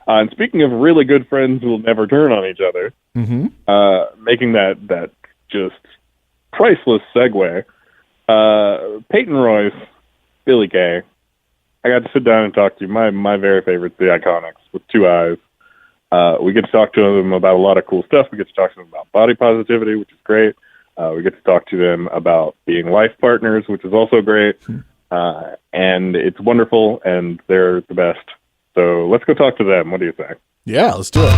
And speaking of really good friends who will never turn on each other, making that just priceless segue, Peyton, Royce, Billie Kay. I got to sit down and talk to you. My very favorite, the IIconics with 2 eyes. We get to talk to them about a lot of cool stuff. We get to talk to them about body positivity, which is great. We get to talk to them about being life partners, which is also great. And it's wonderful, and they're the best. So let's go talk to them. What do you think? Yeah, let's do it.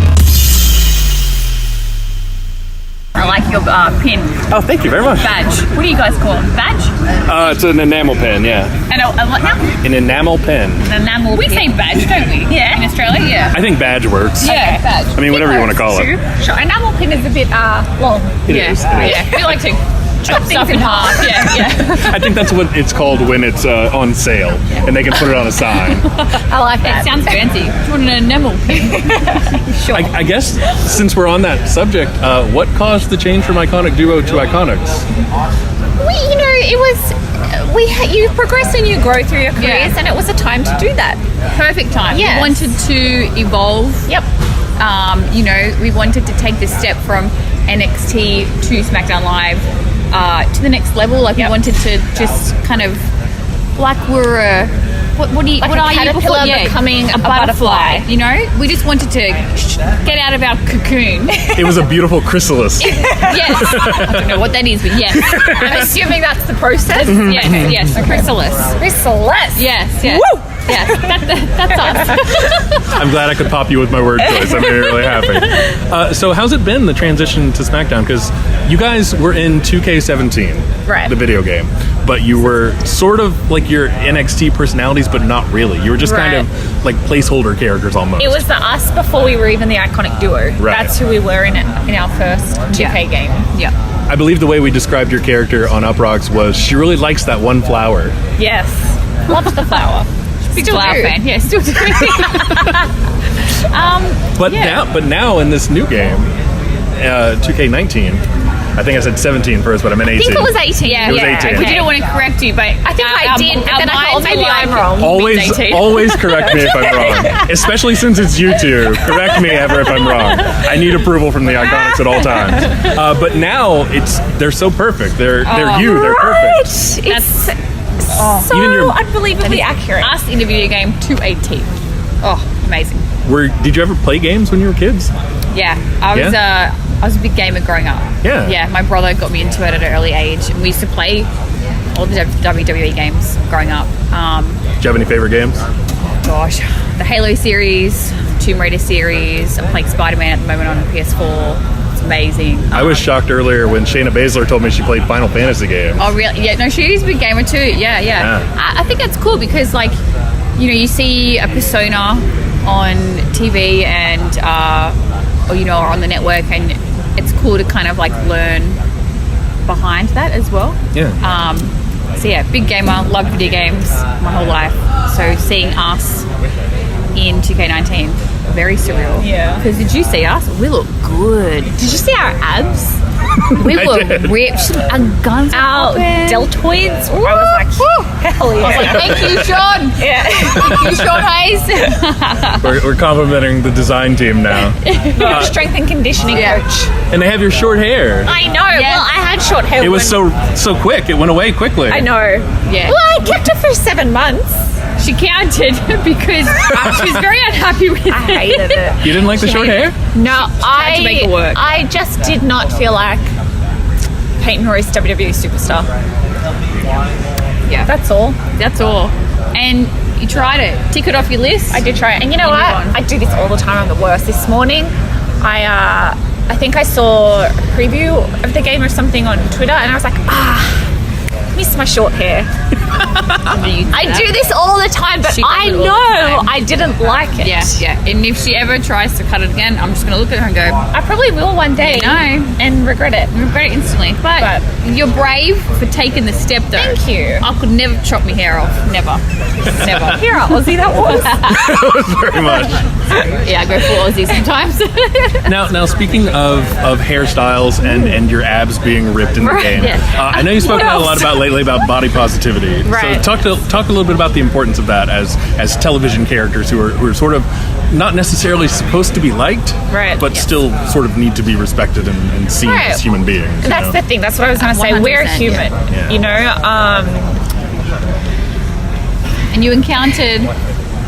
I like your pin. Oh, thank you very much. Badge. What do you guys call it? Badge? It's an enamel pen, yeah. And a what now? An enamel pen. An enamel We say badge, don't we? Yeah. In Australia, yeah. I think badge works. Yeah, badge. I mean, whatever you want to call it. Sure. Enamel pin is a bit long. It is. Yeah. We like to chop stuff in half. Yeah. I think that's what it's called when it's on sale, and they can put it on a sign. I like that. It sounds fancy. Do you want an enamel pin? Sure. I guess since we're on that subject, what caused the change from Iconic Duo to IIconics? You progress and you grow through your careers, and it was a time to do that. Perfect time. Yes. We wanted to evolve. Yep. We wanted to take the step from NXT to SmackDown Live to the next level. Like we wanted to just kind of like we're a what are you before? Becoming a butterfly. You know, we just wanted to get out of our cocoon. It was a beautiful chrysalis. Yes, I don't know what that is, but yes, I'm assuming that's the process. yes, a chrysalis. Chrysalis. Yes. Woo! Yes, that's us. I'm glad I could pop you with my word choice. I'm really, really happy. So how's it been, the transition to SmackDown? Because you guys were in 2K17, right, the video game, but you were sort of like your NXT personalities, but not really. You were just kind of like placeholder characters almost. It was the us before we were even the IIconic Duo. Right. That's who we were in our first 2K game. Yeah. I believe the way we described your character on UPROXX was she really likes that one flower. Yes. Loves the flower. Big flower fan. Yeah, still do. But now in this new game, 2K19, I think I said 17 first, but I meant 18. I think it was 18. It was 18. We didn't want to correct you, but I think I did. But then I thought maybe I'm wrong. Always correct me if I'm wrong. Especially since it's you two. Correct me ever if I'm wrong. I need approval from the IIconics at all times. But now they're so perfect. They're you. They're perfect. It's so unbelievably accurate. Us in a video game to a T. Oh, amazing. Did you ever play games when you were kids? Yeah, I was a big gamer growing up. Yeah. Yeah, my brother got me into it at an early age, and we used to play all the WWE games growing up. Do you have any favorite games? Gosh, the Halo series, Tomb Raider series. I'm playing Spider-Man at the moment on PS4. It's amazing. I was shocked earlier when Shayna Baszler told me she played Final Fantasy games. Oh, really? Yeah, no, she's a big gamer too. Yeah. I think that's cool because, like, you see a persona on TV and, or on the network, and it's cool to kind of like learn behind that as well. Yeah. So yeah, big gamer, love video games my whole life. So seeing us in 2K19, very surreal. Yeah. Because did you see us? We look good. Did you see our abs? We were ripped. Our guns were Our popping. deltoids. I was like, hell yeah. I was like, thank you, Sean. Yeah. Thank you, Sean Hayes. We're complimenting the design team now. Strength and conditioning coach. And they have your short hair. I know. Yes. Well, I had short hair. It was so quick. It went away quickly. I know. Yeah. Well, I kept it for 7 months. She counted because she was very unhappy with it. I hated it. You didn't like the short hair? No, tried to make it work. I just did not feel like Peyton Royce WWE superstar. Yeah. That's all. That's all. And you tried it. Tick it off your list. I did try it. And you know You what? move on. I do this all the time. I'm the worst. This morning, I think I saw a preview of the game or something on Twitter, and I was like, miss my short hair. I do this all the time, but She does I it all the know time. I didn't like it. Yeah. And if she ever tries to cut it again, I'm just going to look at her and go, I probably will one day and regret it. regret it instantly. But you're brave for taking the step, though. Thank you. I could never chop my hair off. Never. Never. Here, Aussie, that was. Very much. Yeah, I go full Aussie sometimes. Now speaking of hairstyles and your abs being ripped in the game, Yeah. I know you've spoken a lot about lately about body positivity. Right. So talk a little bit about the importance of that as television characters who are sort of not necessarily supposed to be liked, right, but still sort of need to be respected and seen as human beings. That's the thing. That's what I was going to say. We're human, you know. And you encountered.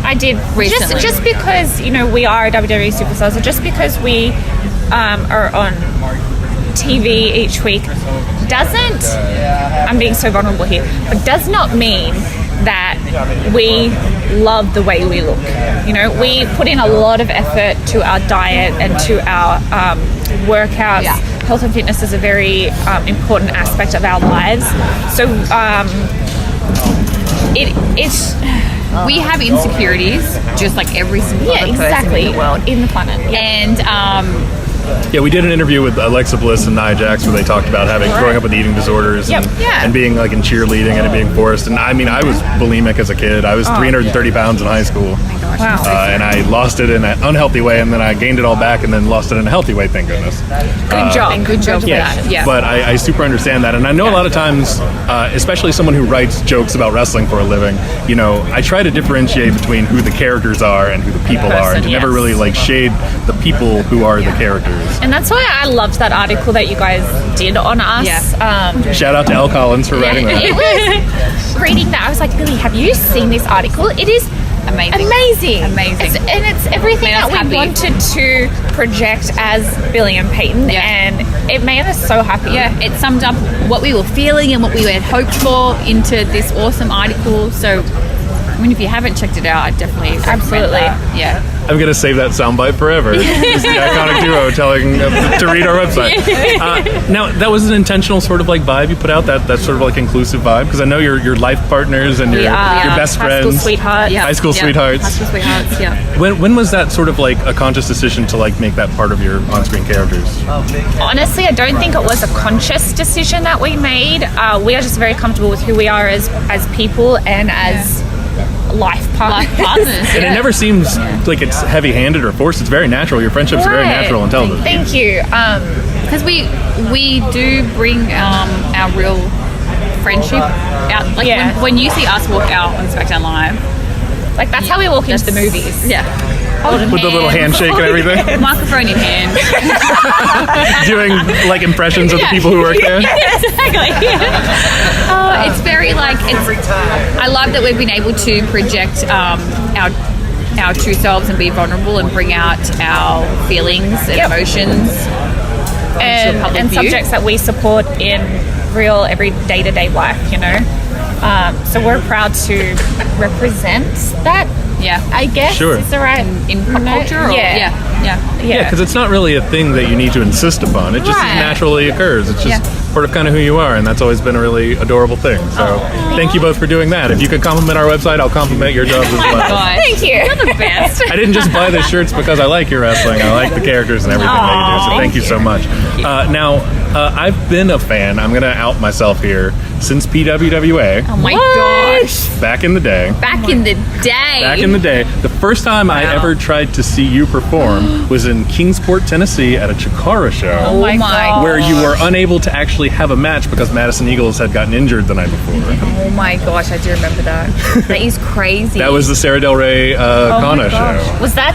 I did recently. Just because, you know, we are WWE superstars, or just because we are on TV each week doesn't, I'm being so vulnerable here, but does not mean that we love the way we look. You know, we put in a lot of effort to our diet and to our workouts. Yeah. Health and fitness is a very important aspect of our lives. So it's... We have insecurities, just like every single other person in the world, in the planet. Yeah. And we did an interview with Alexa Bliss and Nia Jax where they talked about growing up with eating disorders and being like in cheerleading and it being forced. And I mean, I was bulimic as a kid. I was 330 pounds in high school. Oh my gosh. Wow. And I lost it in an unhealthy way, and then I gained it all back and then lost it in a healthy way, thank goodness. Good job for that. Yeah. But I super understand that. And I know a lot of times, especially someone who writes jokes about wrestling for a living, you know, I try to differentiate between who the characters are and who the people are, and to never really like shade the people who are the characters. And that's why I loved that article that you guys did on us. Yeah. Shout out to Elle Collins for writing that. It was reading that. I was like, Billie, have you seen this article? It is amazing. It's everything that we wanted to project as Billie and Peyton, and it made us so happy. Yeah, it summed up what we were feeling and what we had hoped for into this awesome article. So, I mean, if you haven't checked it out, I definitely recommend that. Yeah. I'm going to save that soundbite forever. It's the iconic duo telling to read our website. Now, that was an intentional sort of like vibe you put out, that sort of like inclusive vibe, because I know your life partners and your best friends. High school sweethearts. Yeah. High school sweethearts. High school sweethearts, yeah. When was that sort of like a conscious decision to like make that part of your on-screen characters? Honestly, I don't think it was a conscious decision that we made. We are just very comfortable with who we are as people and as life partners. And it never seems like it's heavy-handed or forced. It's very natural. Your friendships are very natural and television. Thank you. Because we do bring our real friendship out. Like when you see us walk out on SmackDown Live, like that's how we walk into the movies. Yeah. With the little handshake and everything. Microphone in hand. Doing like impressions of the people who work there. Exactly. It's very like I love that we've been able to project our true selves and be vulnerable and bring out our feelings and emotions and subjects that we support in real every day-to-day life, you know. So we're proud to represent that. Yeah, I guess. Sure. Is the right in pop culture? Or, Yeah, because it's not really a thing that you need to insist upon. It just naturally occurs. It's just part of kind of who you are, and that's always been a really adorable thing. So thank you both for doing that. If you could compliment our website, I'll compliment your jobs as well. Thank you. You're the best. I didn't just buy the shirts because I like your wrestling. I like the characters and everything that you do. So thank you so much. Now, I've been a fan. I'm going to out myself here since PWWA. Oh my gosh. Back in the day. Back in the day. The first time I ever tried to see you perform was in Kingsport, Tennessee at a Chikara show. Oh my god. Where you were unable to actually have a match because Madison Eagles had gotten injured the night before. Oh my gosh, I do remember that. That is crazy. That was the Sarah Del Rey Kana show. Was that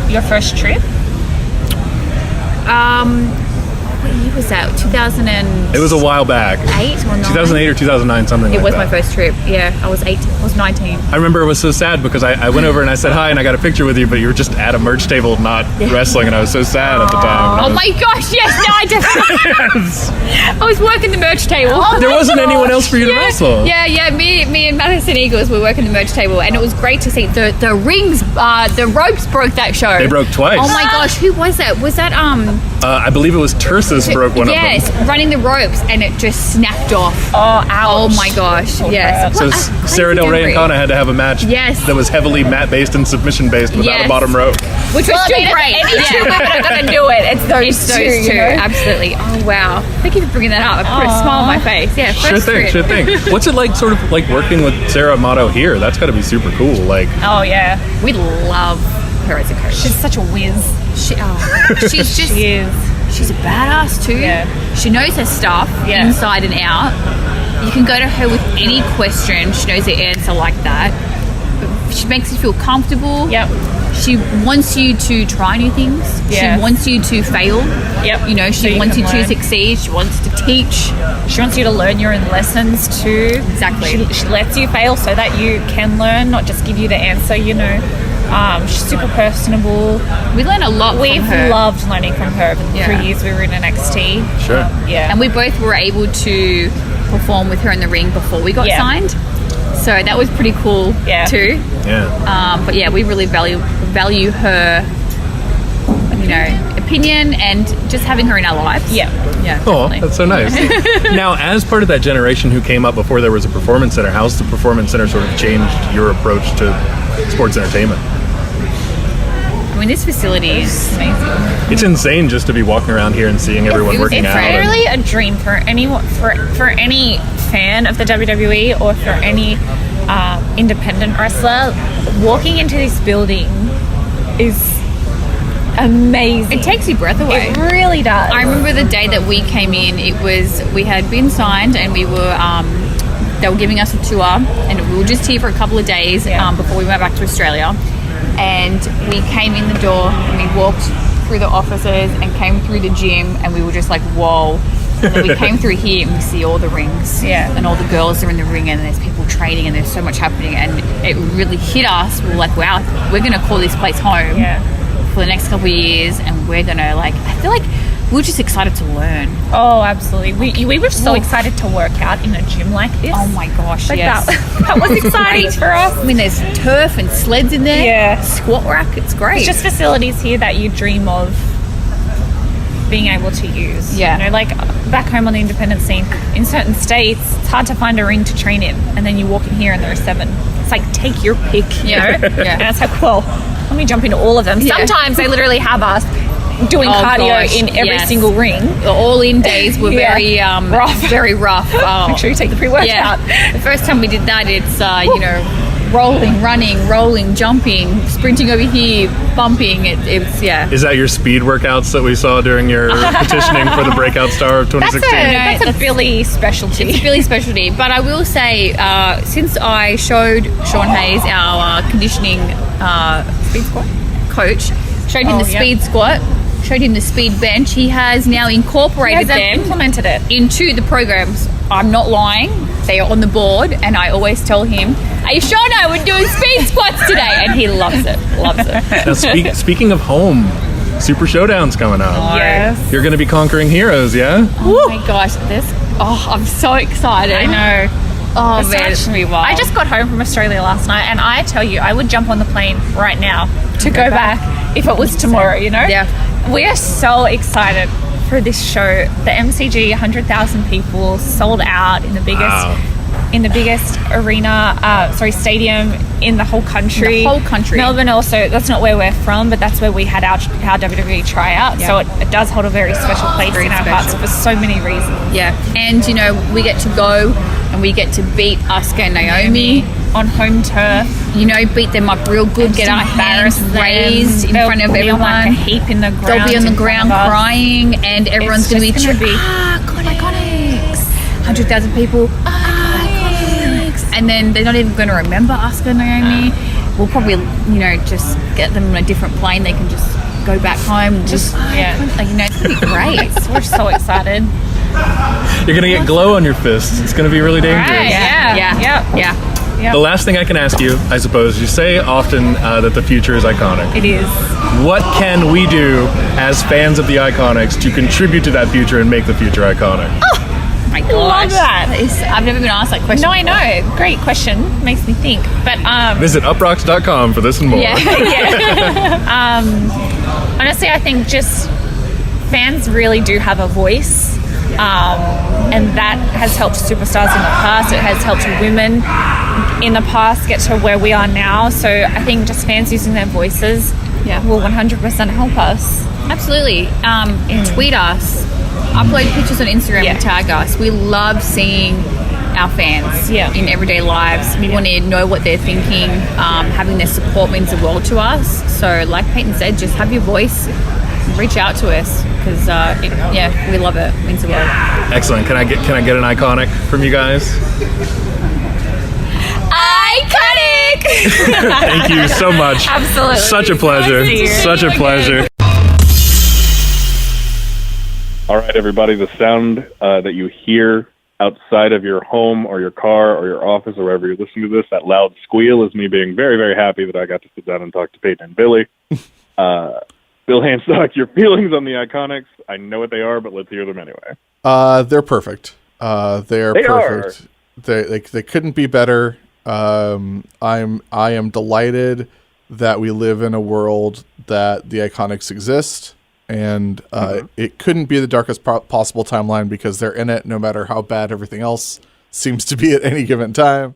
your first trip? What year was that? 2000 It was a while back. 8 or 9? 2008 or 2009, something like that. It was my first trip. Yeah, I was 19. I remember it was so sad because I went over and I said hi and I got a picture with you, but you were just at a merch table not wrestling, and I was so sad at the time. Oh my gosh, yes, no, I definitely. I was working the merch table. There wasn't anyone else for you to wrestle. Yeah, me and Madison Eagles were working the merch table, and it was great to see the rings, the ropes broke that show. They broke twice. Oh my gosh, who was that? Was that I believe it was Tursis broke one of them. Yes, running the ropes, and it just snapped off. Oh, ouch. Oh my gosh, yes. So Sarah Del Rey and Kana had to have a match that was heavily mat-based and submission-based without a bottom rope. Which was still great. Any two women are going to do it. It's those two. You know? Absolutely. Oh, wow. Thank you for bringing that up. I put a smile on my face. Yeah, Sure thing. What's it like sort of like working with Sarah Amato here? That's got to be super cool. Like, oh, yeah. We love her as a coach. She's such a whiz. She's just... She is. she's a badass too. Yeah. She knows her stuff inside and out. You can go to her with any question. She knows the answer like that. She makes you feel comfortable. Yep. She wants you to try new things. Yes. She wants you to fail. Yep. You know, she wants you to succeed. She wants to teach. She wants you to learn your own lessons too. Exactly. She lets you fail so that you can learn, not just give you the answer, you know. She's super personable. We learn a lot from her. We've loved learning from her for the 3 years we were in NXT. Sure. Yeah. And we both were able to perform with her in the ring before we got signed. So that was pretty cool too. Yeah. But yeah, we really value her, you know, opinion and just having her in our lives. Yeah. Yeah. Oh, definitely. that's so nice. Now, as part of that generation who came up before there was a performance center, how's the performance center sort of changed your approach to sports entertainment? I mean, this facility is amazing. It's insane just to be walking around here and seeing everyone working out. It's really a dream for anyone, for any fan of the WWE or for any independent wrestler. Walking into this building is amazing. It takes your breath away. It really does. I remember the day that we came in. We had been signed and we were. They were giving us a tour, and we were just here for a couple of days before we went back to Australia. And we came in the door and we walked through the offices and came through the gym, and we were just like, whoa. And then we came through here and we see all the rings and all the girls are in the ring, and there's people training and there's so much happening, and it really hit us. We were like, wow, we're going to call this place home for the next couple of years, and we're going to, like, I feel like we were just excited to learn. Oh, absolutely. We were so excited to work out in a gym like this. Oh my gosh, like yes. That was exciting for us. I mean, there's turf and sleds in there. Yeah. Squat rack, it's great. It's just facilities here that you dream of being able to use. Yeah. You know, like back home on the independent scene, in certain states, it's hard to find a ring to train in, and then you walk in here and there are 7. It's like, take your pick, you know? And it's like, well, let me jump into all of them. Sometimes they literally have us doing cardio in every single ring. The all-in days were very rough. Very rough. Make sure you take the pre-workout. The first time we did that, it's you know, rolling, jumping, sprinting over here, bumping. It's Is that your speed workouts that we saw during your petitioning for the breakout star of 2016? That's a Billie specialty. It's Billie's specialty. But I will say, since I showed Sean Hayes, our conditioning speed squat coach, showed him the speed squat, showed him the speed bench, he has now incorporated implemented it into the programs. I'm not lying. They are on the board, and I always tell him, "Hey, Shauna, we're doing speed squats today," and he loves it. Now, speaking of home, Super Showdown's coming up. Yes. You're going to be conquering heroes, yeah? Oh my gosh, I'm so excited. I know. Oh man, it's gonna be wild. I just got home from Australia last night, and I tell you, I would jump on the plane right now to go back if it was tomorrow, you know? Yeah. We are so excited for this show. The MCG, 100,000 people, sold out in the biggest stadium in the whole country. The whole country. Melbourne also, that's not where we're from, but that's where we had our WWE tryout. So it does hold a very special place in our hearts for so many reasons. Yeah. And, you know, we get to go and we get to beat Asuka and Naomi on home turf. You know, beat them up real good, get our hands raised in front of everyone. Like a heap in the ground. They'll be on the ground crying, and everyone's going to be cheering. IIconics. 100,000 people. IIconics. And then they're not even going to remember Asuka and Naomi. We'll probably, you know, just get them on a different plane. They can just go back home. Like, you know, it's going to be great. We're so excited. You're going to get glow on your fists. It's going to be really dangerous. Right, yeah. The last thing I can ask you, I suppose, you say often that the future is iconic. It is. What can we do as fans of the IIconics to contribute to that future and make the future iconic? Oh my gosh. Love that. I've never been asked that question. No, I know. Great question. Makes me think. But visit UPROXX.com for this and more. Honestly, I think just fans really do have a voice. And that has helped superstars in the past. It has helped women in the past get to where we are now. So I think just fans using their voices will 100% help us. Absolutely. Tweet us, upload pictures on Instagram and tag us. We love seeing our fans in everyday lives. We want to know what they're thinking. Having their support means the world to us. So like Peyton said, just have your voice. reach out to us because we love it. It means the world. Excellent. Can I get an iconic from you guys? IIconic. Thank you so much. Absolutely. Such a pleasure. Such a pleasure. All right, everybody. The sound that you hear outside of your home or your car or your office or wherever you're listening to this, that loud squeal is me being very, very happy that I got to sit down and talk to Peyton and Billie. Bill Handstock, your feelings on the IIconics. I know what they are, but let's hear them anyway. They're perfect. They perfect. They couldn't be better. I am delighted that we live in a world that the IIconics exist, and it couldn't be the darkest possible timeline because they're in it no matter how bad everything else seems to be at any given time.